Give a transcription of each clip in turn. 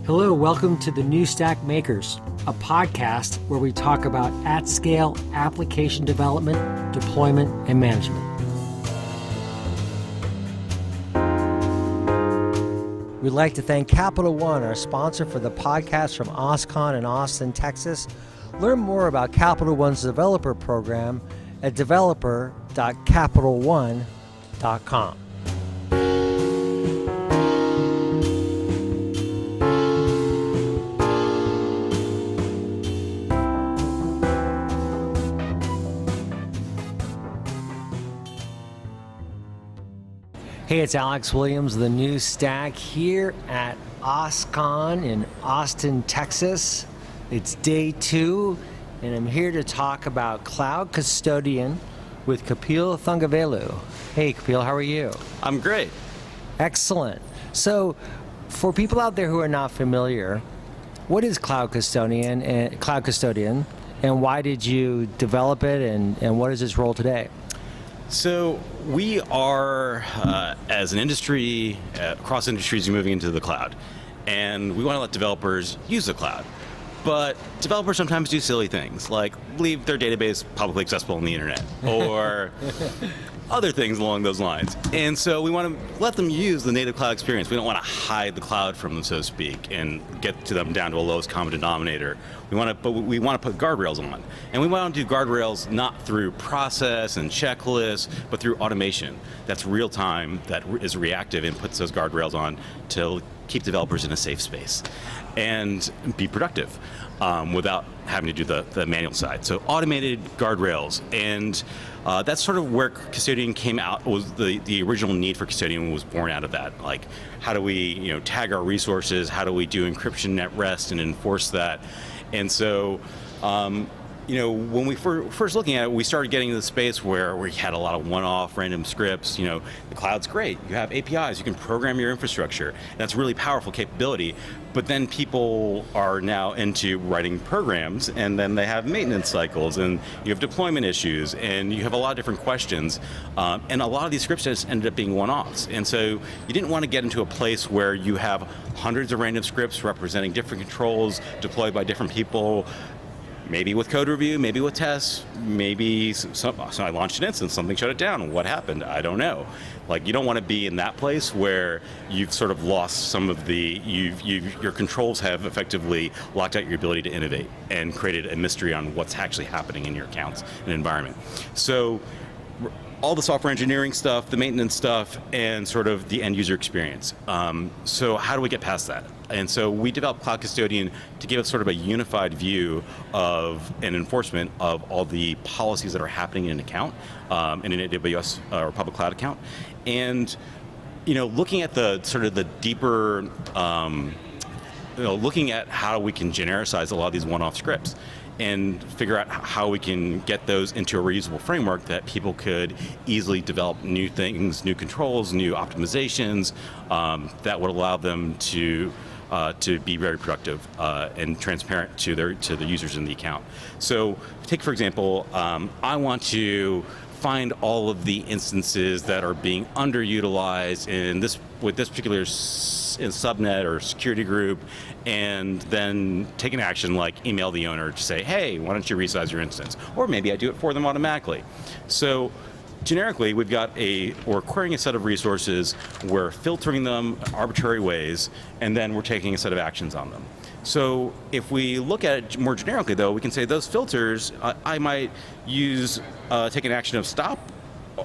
Hello, welcome to the New Stack Makers, a podcast where we talk about at-scale application development, deployment, and management. We'd like to thank Capital One, our sponsor for the podcast from OSCON in Austin, Texas. Learn more about Capital One's developer program at developer.capitalone.com. Hey, it's Alex Williams, the New Stack, here at OSCON in Austin, Texas. It's day 2, and I'm here to talk about Cloud Custodian with Kapil Thangavelu. Hey, Kapil, how are you? I'm great. Excellent. So, for people out there who are not familiar, what is Cloud Custodian, and why did you develop it, and what is its role today? So we are, as an industry, across industries, moving into the cloud. And we want to let developers use the cloud. But developers sometimes do silly things, like leave their database publicly accessible on the internet, or other things along those lines. And so we want to let them use the native cloud experience. We don't want to hide the cloud from them, so to speak, and get to them down to a lowest common denominator. We want to put guardrails on. And we want to do guardrails not through process and checklists, but through automation that's real time, that is reactive, and puts those guardrails on to keep developers in a safe space and be productive without having to do the manual side. So automated guardrails, and that's sort of where Custodian came out. Was the original need for Custodian was born out of that. Like, how do we tag our resources? How do we do encryption at rest and enforce that? And so when we first looking at it, we started getting into the space where we had a lot of one-off random scripts. The cloud's great. You have APIs. You can program your infrastructure. And that's really powerful capability. But then people are now into writing programs, and then they have maintenance cycles, and you have deployment issues, and you have a lot of different questions. And a lot of these scripts just ended up being one-offs. And so you didn't want to get into a place where you have hundreds of random scripts representing different controls deployed by different people. Maybe with code review, maybe with tests, maybe so I launched an instance, something shut it down. What happened? I don't know. Like, you don't want to be in that place where you've sort of lost some of your controls have effectively locked out your ability to innovate and created a mystery on what's actually happening in your accounts and environment. So all the software engineering stuff, the maintenance stuff, and sort of the end user experience. So how do we get past that? And so we developed Cloud Custodian to give us sort of a unified view of an enforcement of all the policies that are happening in an account, in an AWS or public cloud account. And looking at the sort of the deeper, looking at how we can genericize a lot of these one-off scripts and figure out how we can get those into a reusable framework that people could easily develop new things, new controls, new optimizations that would allow them to be very productive and transparent to the users in the account. So take, for example, I want to find all of the instances that are being underutilized with this particular subnet or security group, and then take an action like email the owner to say, hey, why don't you resize your instance? Or maybe I do it for them automatically. So generically, we're querying a set of resources, we're filtering them arbitrary ways, and then we're taking a set of actions on them. So if we look at it more generically, though, we can say those filters, I might take an action of stop,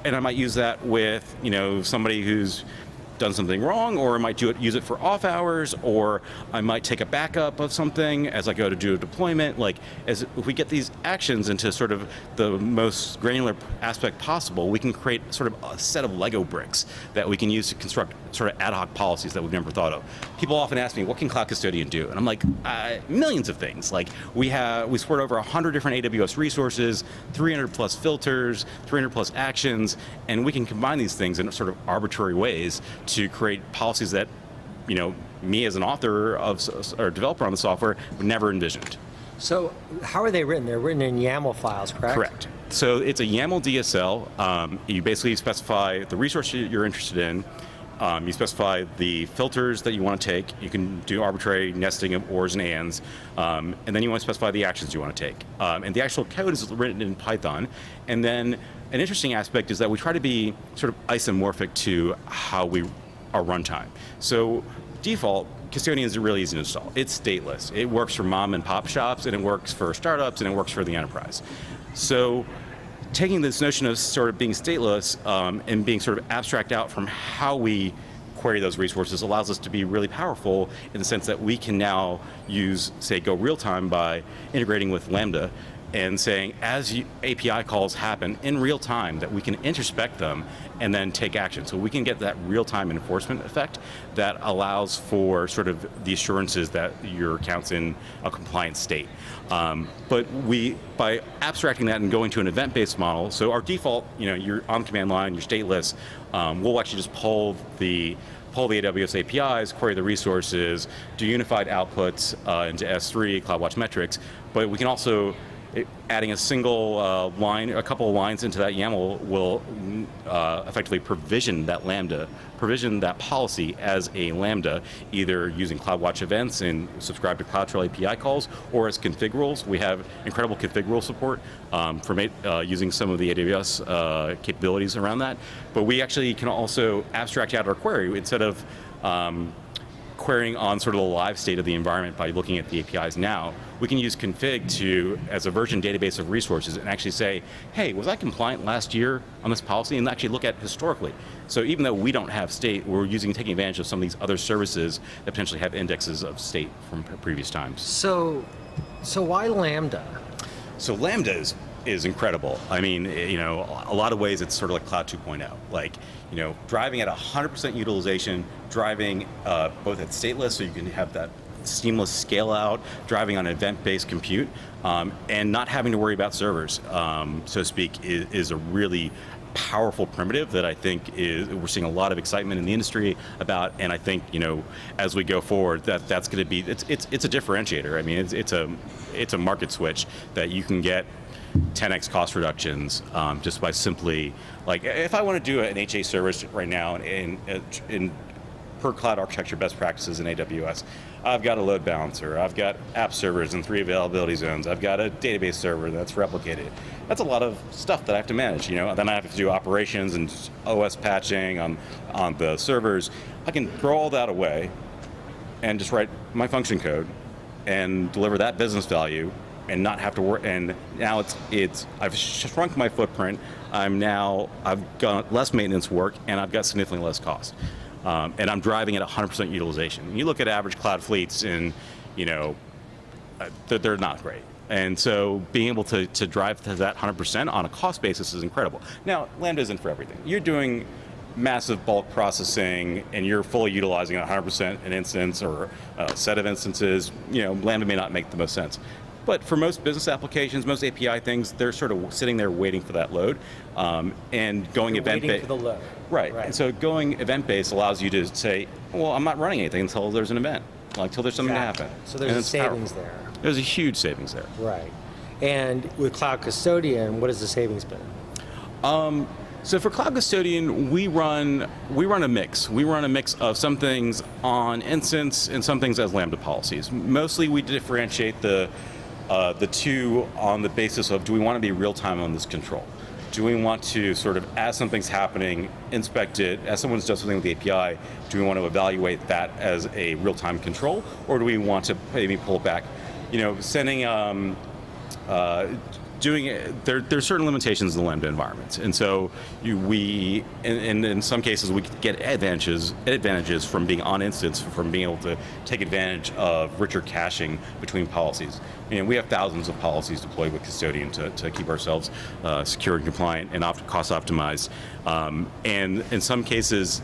and I might use that with somebody who's done something wrong, or I might use it for off hours, or I might take a backup of something as I go to do a deployment. If we get these actions into sort of the most granular aspect possible, we can create sort of a set of Lego bricks that we can use to construct sort of ad hoc policies that we've never thought of. People often ask me, what can Cloud Custodian do? And I'm like, millions of things. Like, we support over 100 different AWS resources, 300 plus filters, 300 plus actions, and we can combine these things in sort of arbitrary ways to create policies that, me as an author or developer on the software would never envisioned. So how are they written? They're written in YAML files, correct? Correct. So it's a YAML DSL. You basically specify the resource you're interested in. You specify the filters that you want to take. You can do arbitrary nesting of ors and ands. And then you want to specify the actions you want to take. And the actual code is written in Python. And then an interesting aspect is that we try to be sort of isomorphic to how our runtime. So default, Custodian is really easy to install. It's stateless. It works for mom and pop shops, and it works for startups, and it works for the enterprise. So taking this notion of sort of being stateless and being sort of abstract out from how we query those resources allows us to be really powerful in the sense that we can now use, say, Go real time by integrating with Lambda and saying, as API calls happen in real time, that we can introspect them and then take action. So we can get that real-time enforcement effect that allows for sort of the assurances that your account's in a compliant state. But by abstracting that and going to an event-based model, so our default, you're on the command line, you're stateless, we'll actually just pull the AWS APIs, query the resources, do unified outputs into S3, CloudWatch metrics, but we can also adding a single line, a couple of lines into that YAML will effectively provision that policy as a Lambda, either using CloudWatch events and subscribe to CloudTrail API calls, or as config rules. We have incredible config rule support using some of the AWS capabilities around that. But we actually can also abstract out our query instead of querying on sort of the live state of the environment by looking at the APIs now. We can use config as a version database of resources and actually say, hey, was I compliant last year on this policy? And actually look at historically. So even though we don't have state, we're taking advantage of some of these other services that potentially have indexes of state from previous times. So why Lambda? So Lambda is incredible. I mean, a lot of ways it's sort of like Cloud 2.0. Like, driving at 100% utilization, driving both at stateless, so you can have that seamless scale out, driving on event-based compute, and not having to worry about servers, so to speak, is a really powerful primitive that I think we're seeing a lot of excitement in the industry about, and I think as we go forward that's going to be it's a differentiator. I mean, it's a market switch that you can get 10x cost reductions just by simply, like, if I want to do an HA service right now in per cloud architecture best practices in AWS, I've got a load balancer, I've got app servers in 3 availability zones, I've got a database server that's replicated. That's a lot of stuff that I have to manage. Then I have to do operations and OS patching on the servers. I can throw all that away and just write my function code and deliver that business value and not have to work. And now I've shrunk my footprint. I've got less maintenance work and I've got significantly less cost. And I'm driving at 100% utilization. You look at average cloud fleets and, they're not great. And so being able to drive to that 100% on a cost basis is incredible. Now, Lambda isn't for everything. You're doing massive bulk processing and you're fully utilizing 100% an instance or a set of instances, Lambda may not make the most sense. But for most business applications, most API things, they're sort of sitting there waiting for that load, and going event-based. Waiting for the load. Right. And so going event-based allows you to say, well, I'm not running anything until there's an event, until there's something to happen. So there's a savings there. There's a huge savings there. Right. And with Cloud Custodian, what has the savings been? So for Cloud Custodian, we run a mix. We run a mix of some things on instance and some things as Lambda policies. Mostly we differentiate the two on the basis of, do we want to be real time on this control? Do we want to sort of, as something's happening, inspect it, as someone's done something with the API, do we want to evaluate that as a real-time control, or do we want to maybe pull back? Sending, there's certain limitations in the Lambda environments, and so in some cases we get advantages from being on instance, from being able to take advantage of richer caching between policies. We have thousands of policies deployed with Custodian to keep ourselves secure and compliant and cost optimized. And in some cases,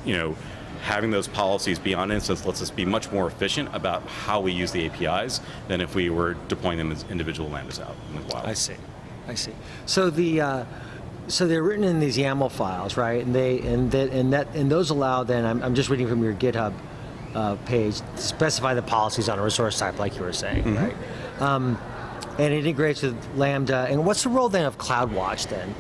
having those policies be on instance lets us be much more efficient about how we use the APIs than if we were deploying them as individual Lambdas out in the wild. I see. So they're written in these YAML files, right? And those allow then, I'm just reading from your GitHub page, to specify the policies on a resource type, like you were saying, right? And it integrates with Lambda. And what's the role then of CloudWatch then?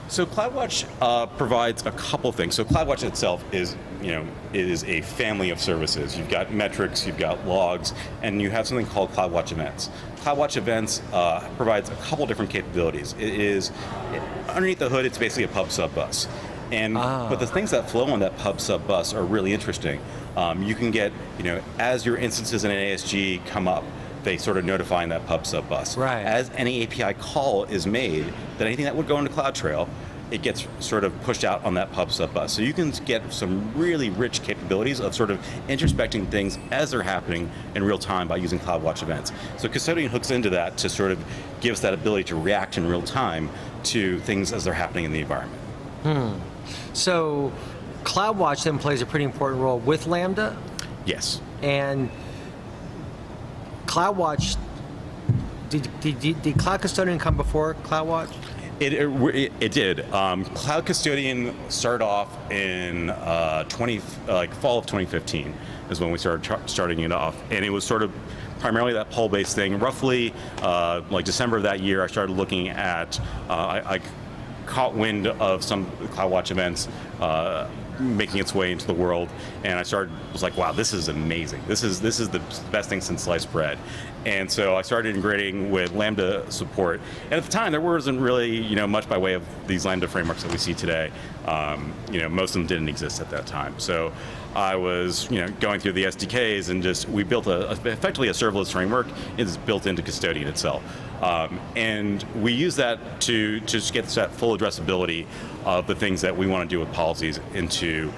So CloudWatch provides a couple things. So CloudWatch itself is, it is a family of services. You've got metrics, you've got logs, and you have something called CloudWatch Events. CloudWatch Events provides a couple different capabilities. Underneath the hood, it's basically a pub sub bus. But the things that flow on that pub sub bus are really interesting. You can get, as your instances in an ASG come up, they sort of notifying that pub sub bus. Right. As any API call is made, then anything that would go into CloudTrail, it gets sort of pushed out on that pub sub bus. So you can get some really rich capabilities of sort of introspecting things as they're happening in real time by using CloudWatch events. So Custodian hooks into that to sort of give us that ability to react in real time to things as they're happening in the environment. So CloudWatch then plays a pretty important role with Lambda. Yes. And CloudWatch, did Cloud Custodian come before CloudWatch? It did. Cloud Custodian started off in fall of 2015 is when we started starting it off, and it was sort of primarily that poll-based thing. Roughly like December of that year, I started looking at. I caught wind of some CloudWatch events making its way into the world, and was like, wow, this is amazing. This is the best thing since sliced bread. And so I started integrating with Lambda support. And at the time, there wasn't really much by way of these Lambda frameworks that we see today. Most of them didn't exist at that time. So I was going through the SDKs and we built effectively a serverless framework. It's built into Custodian itself. And we use that to just get that full addressability of the things that we want to do with policies into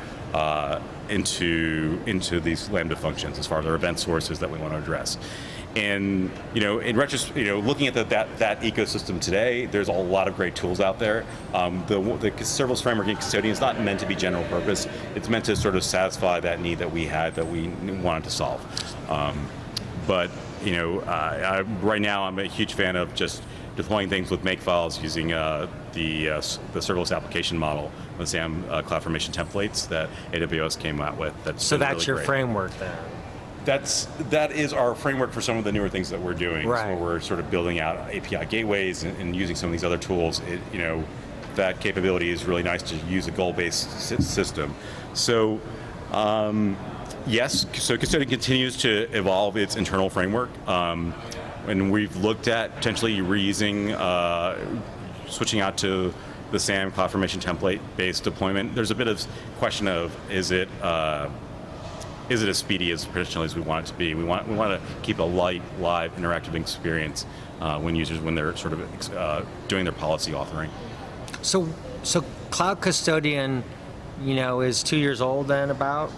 these Lambda functions as far as our event sources that we want to address. And in retrospect, looking at that ecosystem today, there's a lot of great tools out there. The serverless framework in Custodian is not meant to be general purpose. It's meant to sort of satisfy that need that we had that we wanted to solve. But right now I'm a huge fan of just deploying things with makefiles using the serverless application model, the SAM CloudFormation templates that AWS came out with. So that's really your great. framework then? That is our framework for some of the newer things that we're doing. Right. So we're sort of building out API gateways and using some of these other tools. That capability is really nice to use a goal-based system. So yes, so Custodian continues to evolve its internal framework. And we've looked at potentially reusing, switching out to the SAM CloudFormation template-based deployment. There's a bit of question of is it as speedy as traditionally as we want it to be? We want to keep a light, live, interactive experience when they're sort of doing their policy authoring. So Cloud Custodian, is 2 years old then about?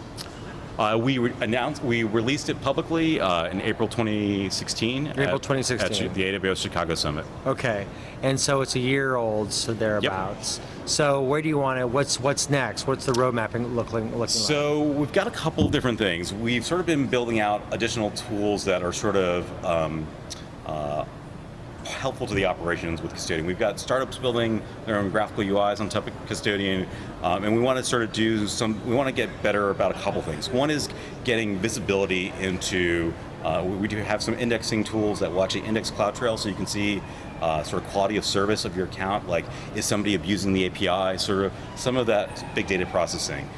We released it publicly in April 2016. April 2016. At the AWS Chicago Summit. Okay, and so it's a year old, so thereabouts. Yep. So where do you want to? What's next? What's the roadmap looking like? So we've got a couple of different things. We've sort of been building out additional tools that are sort of helpful to the operations with Custodian. We've got startups building their own graphical UIs on top of Custodian, and we want to sort of we want to get better about a couple things. One is getting visibility into, we do have some indexing tools that will actually index CloudTrail so you can see sort of quality of service of your account, like is somebody abusing the API, sort of some of that big data processing.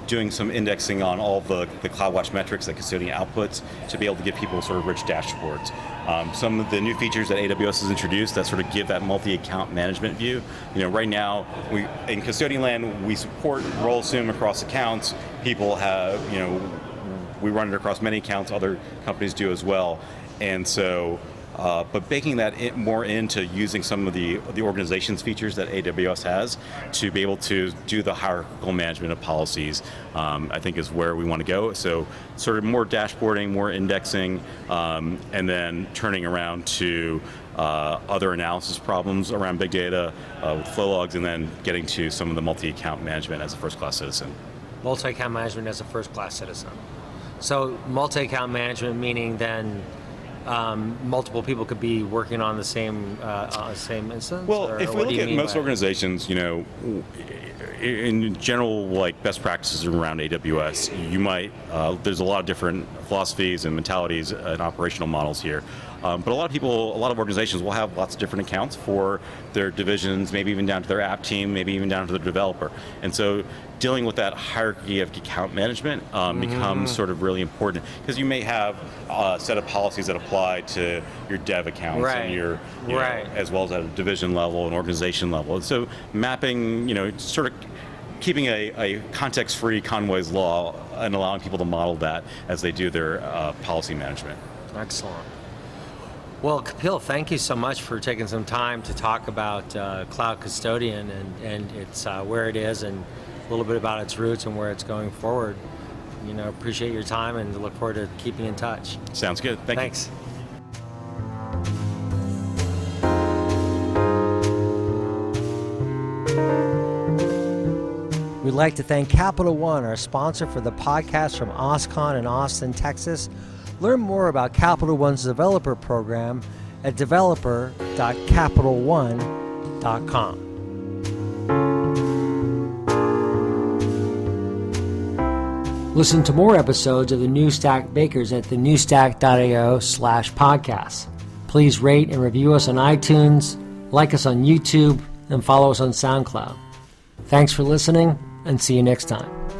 Doing some indexing on all the CloudWatch metrics that Custodian outputs to be able to give people sort of rich dashboards. Some of the new features that AWS has introduced that sort of give that multi-account management view. Right now, in Custodian land, we support role assume across accounts. People have, we run it across many accounts, other companies do as well. And so, but baking that more into using some of the organization's features that AWS has to be able to do the hierarchical management of policies, I think is where we want to go. So sort of more dashboarding, more indexing, and then turning around to other analysis problems around big data with flow logs, and then getting to some of the multi-account management as a first-class citizen. Multi-account management as a first-class citizen. So multi-account management meaning then multiple people could be working on the same instance? Well, if we look at most organizations, in general, like best practices around AWS, you might, there's a lot of different philosophies and mentalities and operational models here. But a lot of organizations will have lots of different accounts for their divisions, maybe even down to their app team, maybe even down to the developer. And so dealing with that hierarchy of account management becomes sort of really important, because you may have a set of policies that apply to your dev accounts and your, you know, as well as at a division level and organization level. And so mapping, sort of keeping a context-free Conway's law and allowing people to model that as they do their policy management. Excellent. Well, Kapil, thank you so much for taking some time to talk about Cloud Custodian and its where it is, and a little bit about its roots and where it's going forward. Appreciate your time and look forward to keeping in touch. Sounds good. Thanks. We'd like to thank Capital One, our sponsor for the podcast from OSCON in Austin, Texas. Learn more about Capital One's developer program at developer.capitalone.com. Listen to more episodes of the New Stack Bakers at thenewstack.io/podcasts. Please rate and review us on iTunes, like us on YouTube, and follow us on SoundCloud. Thanks for listening, and see you next time.